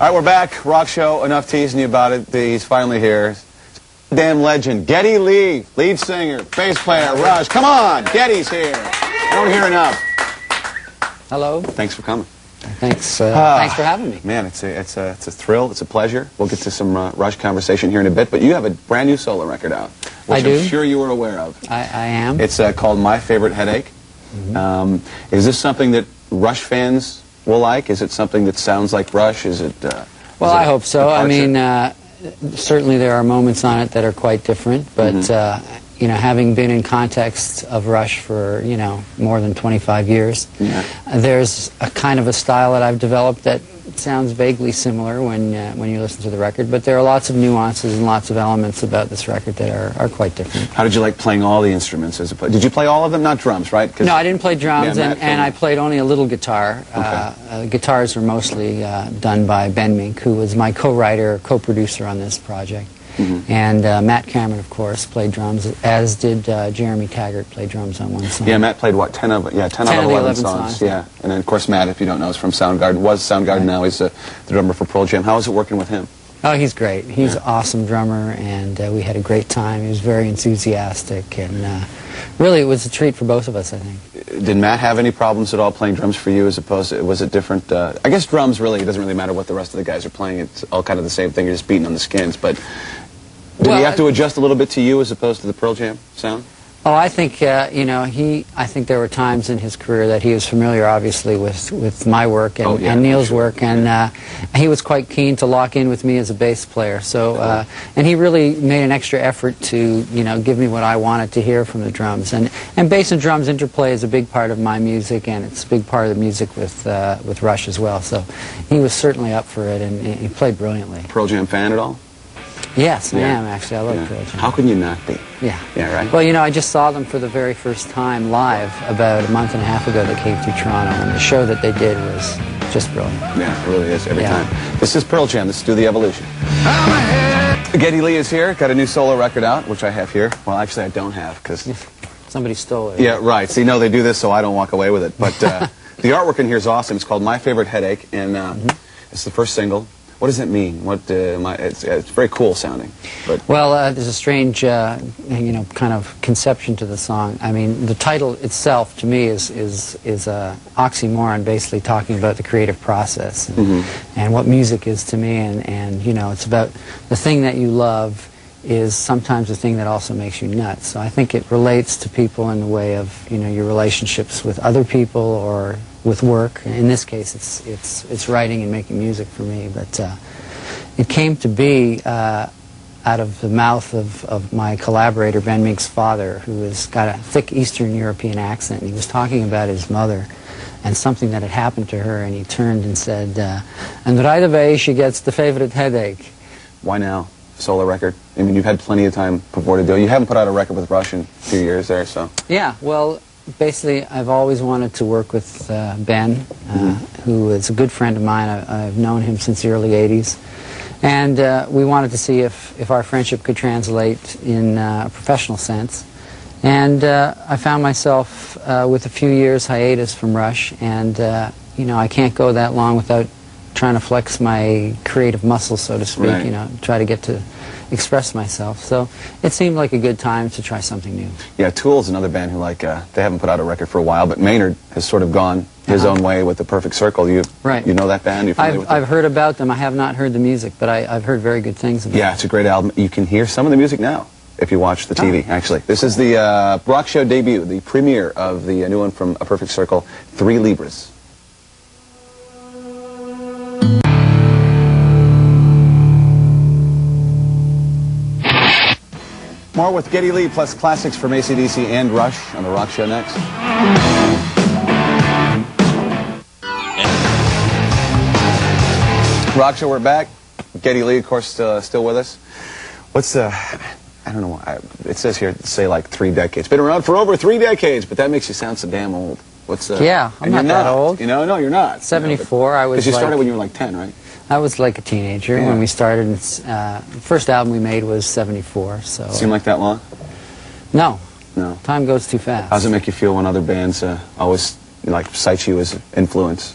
All right, we're back. Rock show. Enough teasing you about it. He's finally here. Damn legend. Geddy Lee, lead singer, bass player, Rush. Come on, Geddy's here. I don't hear enough. Hello. Thanks for coming. Thanks. Thanks for having me. Man, it's a thrill. It's a pleasure. We'll get to some Rush conversation here in a bit. But you have a brand new solo record out, which I do. I'm sure you were aware of. I am. It's called My Favorite Headache. Mm-hmm. Is this something that Rush fans will like? Is it something that sounds like Rush? Is it? Well, I hope so. I mean, certainly there are moments on it that are quite different, but you know, having been in context of Rush for more than 25 years, there's a kind of a style that I've developed that sounds vaguely similar when you listen to the record, but there are lots of nuances and lots of elements about this record that are quite different. How did you like playing all the instruments? Did you play all of them? Not drums, right? No, I didn't play drums, and I played only a little guitar. Guitars were mostly done by Ben Mink, who was my co-writer, co-producer on this project. And Matt Cameron, of course, played drums, as did Jeremy Taggart, played drums on one song. Yeah, Matt played what, 10 of the 11 songs. Yeah, and then of course Matt, if you don't know, is from Soundgarden. Was Soundgarden, now he's the drummer for Pearl Jam. How is it working with him? Oh, he's great. He's an awesome drummer, and we had a great time. He was very enthusiastic, and really it was a treat for both of us, I think. Did Matt have any problems at all playing drums for you, as opposed to, was it different? I guess drums, really, it doesn't really matter what the rest of the guys are playing. It's all kind of the same thing. You're just beating on the skins, but did he have to adjust a little bit to you as opposed to the Pearl Jam sound? Oh, I think, I think there were times in his career that he was familiar, obviously, with my work and Neil's work, and he was quite keen to lock in with me as a bass player. So, and he really made an extra effort to, give me what I wanted to hear from the drums. And bass and drums interplay is a big part of my music, and it's a big part of the music with Rush as well. So, he was certainly up for it, and he played brilliantly. Pearl Jam fan at all? Yes, I am, actually. I love Pearl Jam. How can you not be? Yeah. Yeah, right? Well, I just saw them for the very first time live about a month and a half ago. They came through Toronto, and the show that they did was just brilliant. Yeah, it really is, every time. This is Pearl Jam. This is Do the Evolution. Geddy Lee is here, got a new solo record out, which I have here. Well, actually, I don't have, because somebody stole it. Yeah, right. See, no, they do this so I don't walk away with it. But the artwork in here is awesome. It's called My Favorite Headache, and it's the first single. What does it mean? It's very cool sounding. But well, there's a strange, kind of conception to the song. I mean, the title itself, to me, is a oxymoron, basically talking about the creative process and what music is to me. And it's about the thing that you love is sometimes the thing that also makes you nuts. So I think it relates to people in the way of your relationships with other people or with work. In this case, it's writing and making music for me. But it came to be out of the mouth of my collaborator Ben Mink's father, who has got a thick Eastern European accent. And he was talking about his mother and something that had happened to her, and he turned and said, "And right away she gets the favorite headache." Why now? Solo record. I mean, you've had plenty of time before to do it. You haven't put out a record with Rush in a few years there, so. Yeah, well, basically, I've always wanted to work with Ben, who is a good friend of mine. I've known him since the early 80s. And we wanted to see if our friendship could translate in a professional sense. And I found myself with a few years hiatus from Rush, and I can't go that long without trying to flex my creative muscles, so to speak, try to get to express myself. So it seemed like a good time to try something new. Yeah, Tool's another band who, they haven't put out a record for a while, but Maynard has sort of gone his own way with the Perfect Circle. You know that band? I've heard about them. I have not heard the music, but I've heard very good things about it. Yeah, it's a great album. You can hear some of the music now if you watch the TV, actually. This is the Rock Show debut, the premiere of the new one from A Perfect Circle, 3 Libras. More with Geddy Lee plus classics from AC/DC and Rush on the Rock Show next. Rock Show, we're back. Geddy Lee, of course, still with us. What's I don't know. It says here, say like 3 decades. Been around for over 3 decades, but that makes you sound so damn old. What's yeah, I'm not that old. No, you're not. 74. I was. Because you started when you were like 10, right? I was like a teenager when we started. The first album we made was 74. So. Seem like that long? No. No. Time goes too fast. How does it make you feel when other bands always cite you as influence?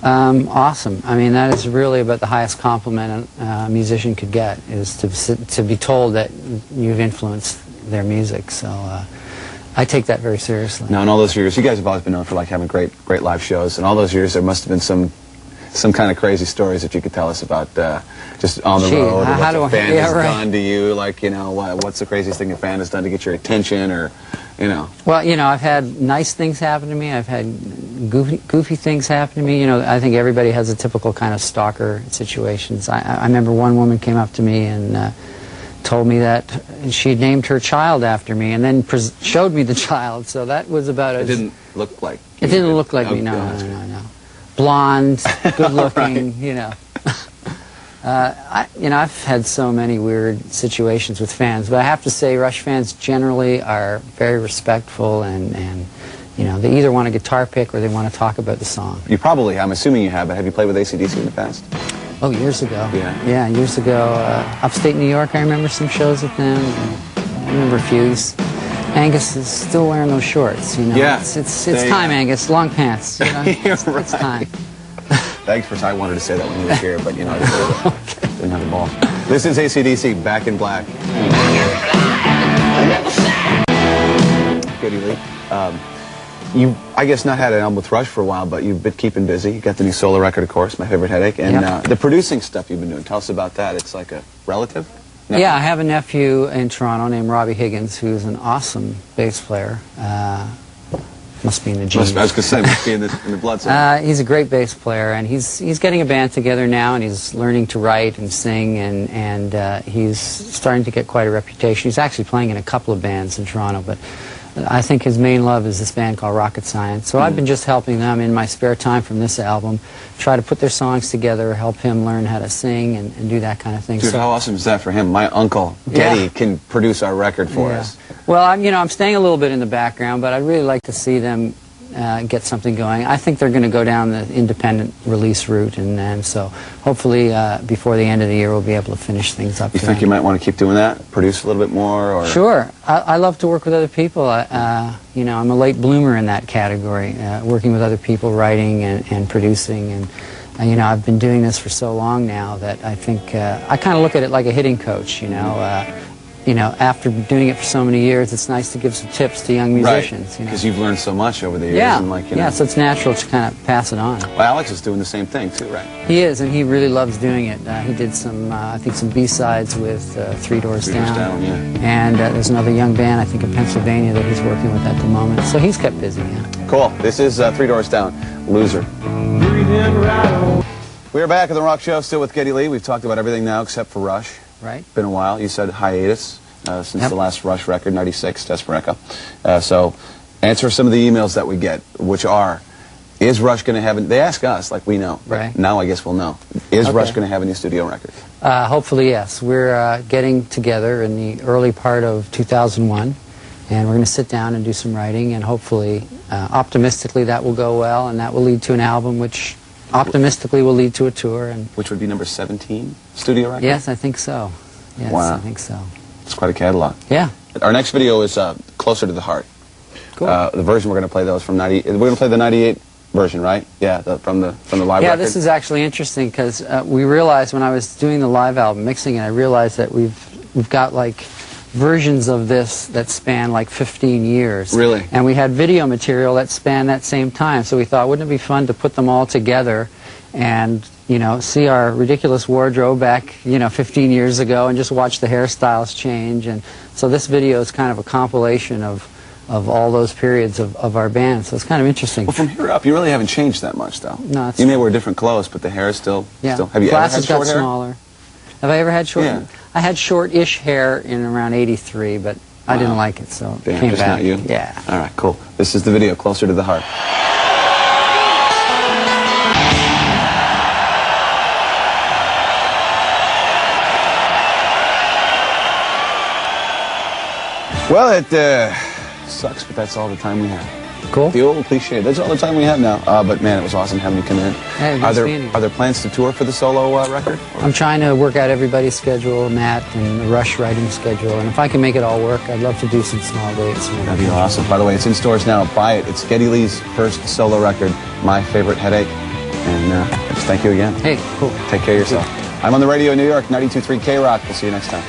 Awesome. I mean, that is really about the highest compliment a musician could get, is to be told that you've influenced their music. So I take that very seriously. Now, in all those years, you guys have always been known for like having great live shows. In all those years, there must have been some kind of crazy stories that you could tell us about just on the road, or what the fan has done to you. Like, you know, what's the craziest thing a fan has done to get your attention, or, you know? Well, you know, I've had nice things happen to me. I've had goofy things happen to me. You know, I think everybody has a typical kind of stalker situations. I remember one woman came up to me and told me that she'd named her child after me, and then showed me the child. So that was about it. It didn't look like you. It didn't look like me, no. Blonde, good looking, right. You know. I've had so many weird situations with fans, but I have to say Rush fans generally are very respectful, and you know, they either want a guitar pick or they want to talk about the song. You probably, I'm assuming you have, but have you played with AC/DC in the past? Oh, years ago. Yeah. Yeah, years ago. Upstate New York, I remember some shows with them. I remember a few. Angus is still wearing those shorts, you know. Yeah. It's time, Angus. Long pants. You know? It's right. time. Thanks for. I wanted to say that when you were here, but you know, I didn't have the ball. This is AC/DC, Back in Black. Geddy Lee. You, I guess, not had an album with Rush for a while, but you've been keeping busy. You got the new solo record, of course, My Favorite Headache, and the producing stuff you've been doing. Tell us about that. It's like a relative? Nephew? Yeah, I have a nephew in Toronto named Robbie Higgins, who's an awesome bass player. Must be in the genes. I was going to say, must be in the blood. He's a great bass player, and he's getting a band together now, and he's learning to write and sing, and he's starting to get quite a reputation. He's actually playing in a couple of bands in Toronto, but I think his main love is this band called Rocket Science. So I've been just helping them in my spare time from this album, try to put their songs together, help him learn how to sing and do that kind of thing. Dude, so, how awesome is that for him? My uncle, Geddy, can produce our record for us. Well, I'm staying a little bit in the background, but I'd really like to see them get something going. I think they're going to go down the independent release route, and so hopefully before the end of the year we'll be able to finish things up. You think you might want to keep doing that? Produce a little bit more? Or? Sure. I love to work with other people. You know, I'm a late bloomer in that category, working with other people, writing and producing, and you know, I've been doing this for so long now that I think I kind of look at it like a hitting coach, you know. You know, after doing it for so many years, it's nice to give some tips to young musicians. Right, you know, because you've learned so much over the years. Yeah, and like, you know. Yeah, so it's natural to kind of pass it on. Well, Alex is doing the same thing too, right? He is, and he really loves doing it. He did some, I think, some B-sides with Three Doors Down. Yeah. And there's another young band, I think, in Pennsylvania that he's working with at the moment. So he's kept busy, yeah. Cool. This is Three Doors Down, Loser. We're back at the Rock Show, still with Geddy Lee. We've talked about everything now except for Rush. Right. Been a while. You said hiatus since the last Rush record, 96, Despereka. So answer some of the emails that we get, which are, is Rush going to have, they ask us, like we know. Right. Now I guess we'll know. Is Rush going to have a new studio record? Hopefully, yes. We're getting together in the early part of 2001, and we're going to sit down and do some writing, and hopefully, optimistically, that will go well, and that will lead to an album, which optimistically will lead to a tour. And which would be number 17 studio record? Yes, I think so. Yes, wow. I think so. It's quite a catalog. Yeah. Our next video is Closer to the Heart. Cool. The version we're going to play, though, is from 90. We're going to play the 98 version, right? Yeah, from the live record. Yeah, this is actually interesting because we realized when I was doing the live album, mixing it, I realized that we've got like versions of this that span like 15 years. Really? And we had video material that spanned that same time. So we thought, wouldn't it be fun to put them all together and, you know, see our ridiculous wardrobe back, 15 years ago and just watch the hairstyles change. And so this video is kind of a compilation of all those periods of our band. So it's kind of interesting. Well, from here up, you really haven't changed that much, though. No, it's you may wear different clothes, but the hair is still... Yeah. Have you Glasses ever had short got hair? smaller. Have I ever had short? Yeah. I had short-ish hair in around '83, but I didn't like it, so it came just back. Not you? Yeah. All right, cool. This is the video, Closer to the Heart. Well, it sucks, but that's all the time we have. Cool. The old cliche. That's all the time we have now. But man, it was awesome having you come in. Hey, are there plans to tour for the solo record? I'm trying to work out everybody's schedule, Matt and the Rush writing schedule, and if I can make it all work, I'd love to do some small dates. That'd be awesome. By the way, it's in stores now. Buy it. It's Geddy Lee's first solo record, My Favorite Headache. And And just thank you again. Hey, cool. Take care of yourself. I'm on the radio in New York, 92.3 K-Rock. We'll see you next time.